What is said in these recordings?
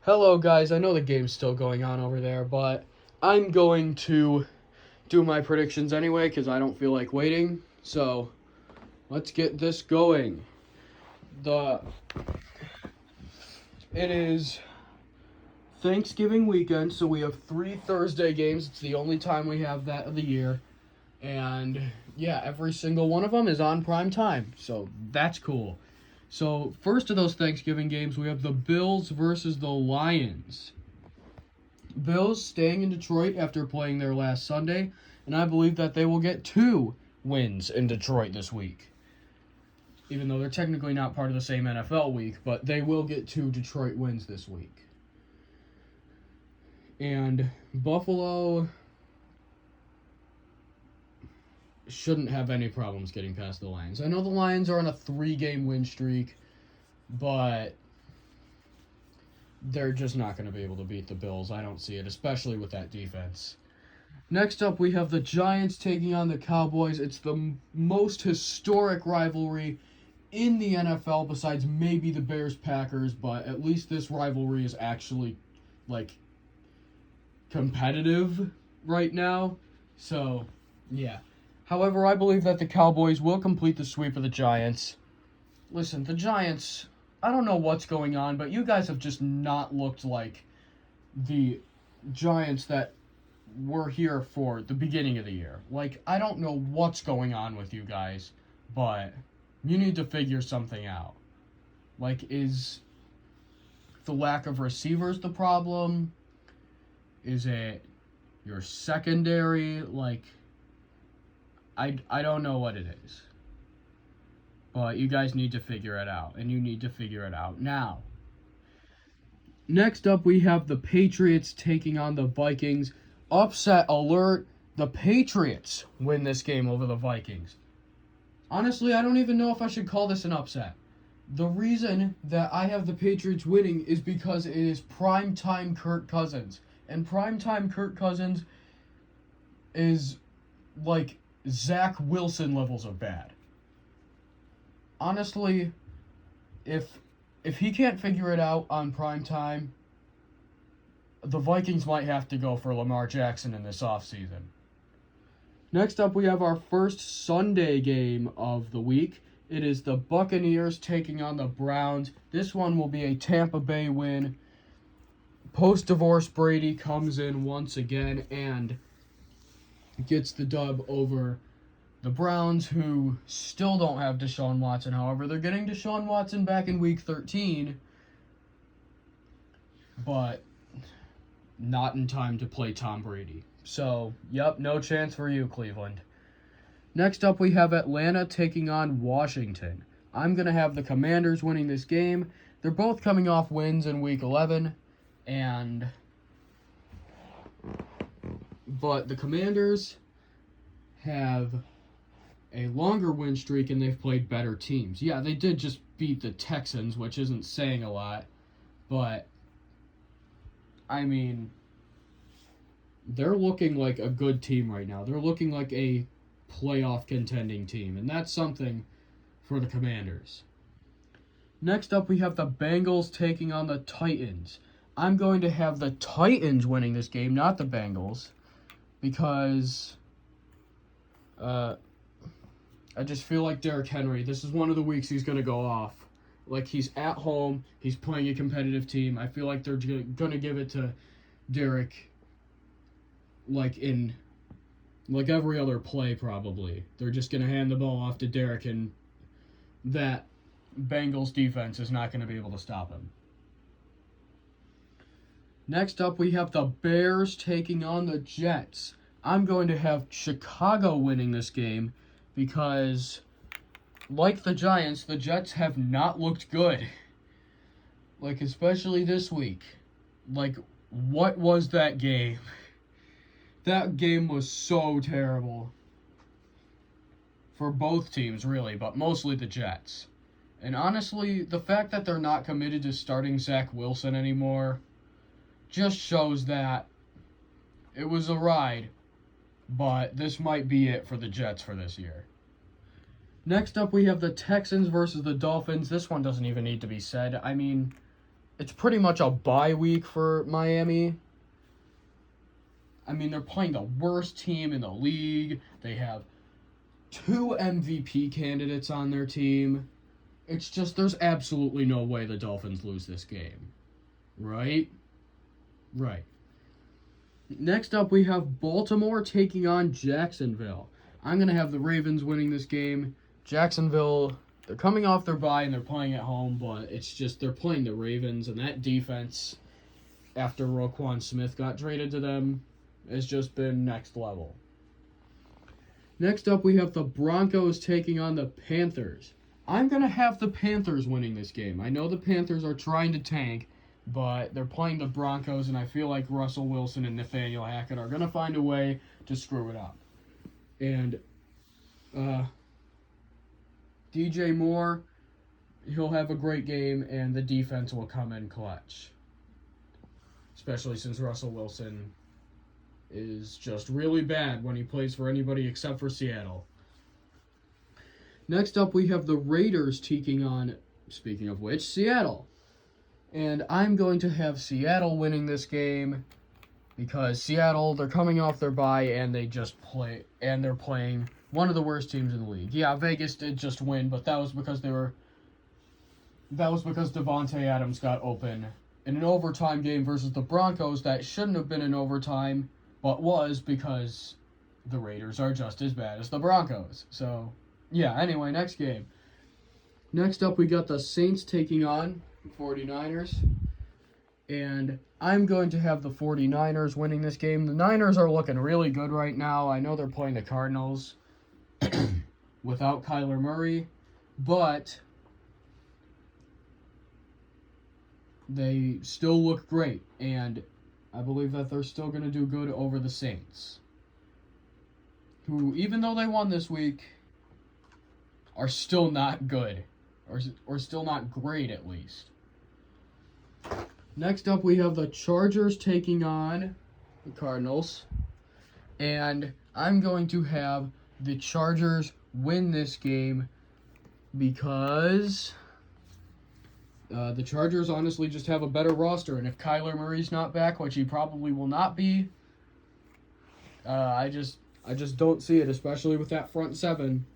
Hello, guys. I know the game's still going on over there, but I'm going to do my predictions anyway because I don't feel like waiting. So let's get this going. The It is Thanksgiving weekend, so we have 3 Thursday games. It's the only time we have that of the year, and yeah, every single one of them is on prime time. So that's cool. So first of those Thanksgiving games, we have the Bills versus the Lions. Bills staying in Detroit after playing there last Sunday, and I believe that they will get 2 wins in Detroit this week. Even though they're technically not part of the same NFL week, but they will get 2 Detroit wins this week. And Buffalo shouldn't have any problems getting past the Lions. I know the Lions are on a 3-game win streak, but they're just not going to be able to beat the Bills. I don't see it, especially with that defense. Next up, we have the Giants taking on the Cowboys. It's the most historic rivalry in the NFL besides maybe the Bears-Packers, but at least this rivalry is actually, competitive right now. So, yeah. However, I believe that the Cowboys will complete the sweep of the Giants. Listen, the Giants, I don't know what's going on, but you guys have just not looked like the Giants that were here for the beginning of the year. I don't know what's going on with you guys, but you need to figure something out. Is the lack of receivers the problem? Is it your secondary? I don't know what it is. But you guys need to figure it out, and you need to figure it out now. Next up, we have the Patriots taking on the Vikings. Upset alert, the Patriots win this game over the Vikings. Honestly, I don't even know if I should call this an upset. The reason that I have the Patriots winning is because it is primetime Kirk Cousins. And primetime Kirk Cousins is like Zach Wilson levels of bad. Honestly, if he can't figure it out on primetime, the Vikings might have to go for Lamar Jackson in this offseason. Next up, we have our first Sunday game of the week. It is the Buccaneers taking on the Browns. This one will be a Tampa Bay win. Post-divorce Brady comes in once again and gets the dub over the Browns, who still don't have Deshaun Watson. However, they're getting Deshaun Watson back in Week 13, but not in time to play Tom Brady. So, yep, no chance for you, Cleveland. Next up, we have Atlanta taking on Washington. I'm going to have the Commanders winning this game. They're both coming off wins in Week 11, but the Commanders have a longer win streak and they've played better teams. Yeah, they did just beat the Texans, which isn't saying a lot, but I mean, they're looking like a good team right now. They're looking like a playoff contending team, and that's something for the Commanders. Next up, we have the Bengals taking on the Titans. I'm going to have the Titans winning this game, not the Bengals, because I just feel like Derrick Henry, this is one of the weeks he's going to go off. He's at home, he's playing a competitive team. I feel like they're going to give it to Derrick in every other play, probably. They're just going to hand the ball off to Derrick, and that Bengals defense is not going to be able to stop him. Next up, we have the Bears taking on the Jets. I'm going to have Chicago winning this game because, like the Giants, the Jets have not looked good. Especially this week. What was that game? That game was so terrible. For both teams, really, but mostly the Jets. And honestly, the fact that they're not committed to starting Zach Wilson anymore just shows that it was a ride, but this might be it for the Jets for this year. Next up, we have the Texans versus the Dolphins. This one doesn't even need to be said. I mean, it's pretty much a bye week for Miami. I mean, they're playing the worst team in the league. They have 2 MVP candidates on their team. It's just, there's absolutely no way the Dolphins lose this game. Right? Right. Next up, we have Baltimore taking on Jacksonville. I'm going to have the Ravens winning this game. Jacksonville, they're coming off their bye and they're playing at home, but it's just they're playing the Ravens, and that defense, after Roquan Smith got traded to them, has just been next level. Next up, we have the Broncos taking on the Panthers. I'm going to have the Panthers winning this game. I know the Panthers are trying to tank, but they're playing the Broncos, and I feel like Russell Wilson and Nathaniel Hackett are going to find a way to screw it up. And DJ Moore, he'll have a great game, and the defense will come in clutch. Especially since Russell Wilson is just really bad when he plays for anybody except for Seattle. Next up, we have the Raiders taking on, speaking of which, Seattle. And I'm going to have Seattle winning this game because Seattle, they're coming off their bye and they're playing one of the worst teams in the league. Yeah, Vegas did just win, but that was because Devontae Adams got open in an overtime game versus the Broncos that shouldn't have been in overtime, but was, because the Raiders are just as bad as the Broncos. So, yeah, anyway, next game. Next up, we got the Saints taking on 49ers. And I'm going to have the 49ers winning this game. The Niners are looking really good right now. I know they're playing the Cardinals without Kyler Murray, but they still look great, and I believe that they're still going to do good over the Saints, who, even though they won this week, are still not good, or still not great at least. Next up, we have the Chargers taking on the Cardinals, and I'm going to have the Chargers win this game because the Chargers honestly just have a better roster, and if Kyler Murray's not back, which he probably will not be, I just don't see it, especially with that front seven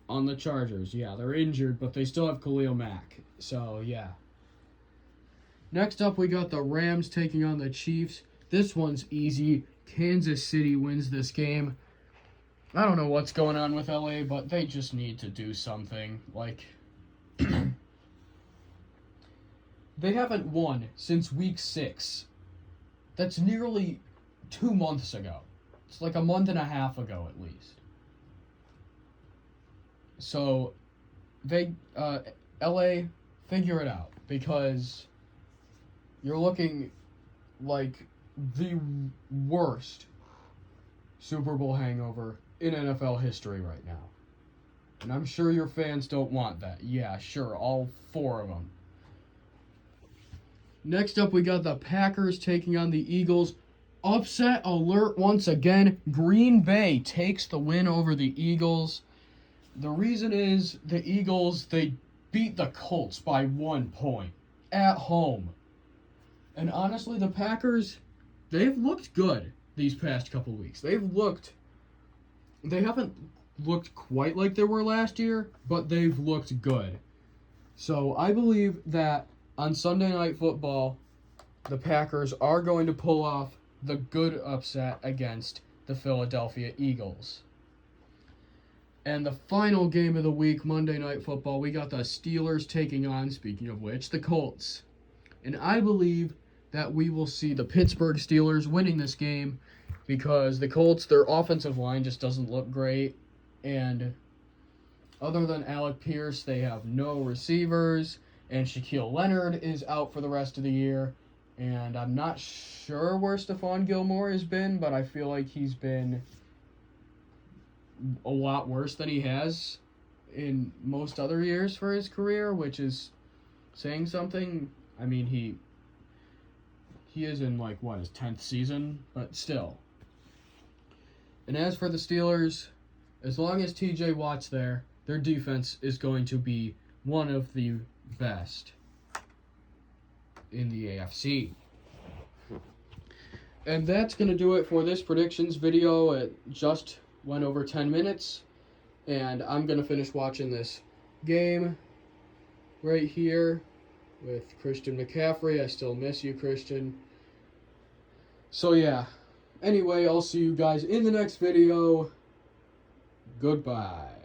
on the Chargers. Yeah, they're injured, but they still have Khalil Mack, so yeah. Next up, we got the Rams taking on the Chiefs. This one's easy. Kansas City wins this game. I don't know what's going on with LA, but they just need to do something. Like, they haven't won since week 6. That's nearly 2 months ago. It's like a month and a half ago at least. So, LA, figure it out, because you're looking like the worst Super Bowl hangover in NFL history right now. And I'm sure your fans don't want that. Yeah, sure, all 4 of them. Next up, we got the Packers taking on the Eagles. Upset alert once again. Green Bay takes the win over the Eagles. The reason is the Eagles, they beat the Colts by 1 point at home. And honestly, the Packers, they've looked good these past couple weeks. They haven't looked quite like they were last year, but they've looked good. So I believe that on Sunday Night Football, the Packers are going to pull off the good upset against the Philadelphia Eagles. And the final game of the week, Monday Night Football, we got the Steelers taking on, speaking of which, the Colts. And I believe that we will see the Pittsburgh Steelers winning this game because the Colts, their offensive line just doesn't look great. And other than Alec Pierce, they have no receivers. And Shaquille Leonard is out for the rest of the year. And I'm not sure where Stephon Gilmore has been, but I feel like he's been a lot worse than he has in most other years for his career, which is saying something. I mean, he is in, like, his 10th season, but still. And as for the Steelers, as long as TJ Watt's there, their defense is going to be one of the best. in the AFC. And that's going to do it for this predictions video. It just went over 10 minutes. And I'm going to finish watching this game right here with Christian McCaffrey. I still miss you, Christian. So yeah. Anyway, I'll see you guys in the next video. Goodbye.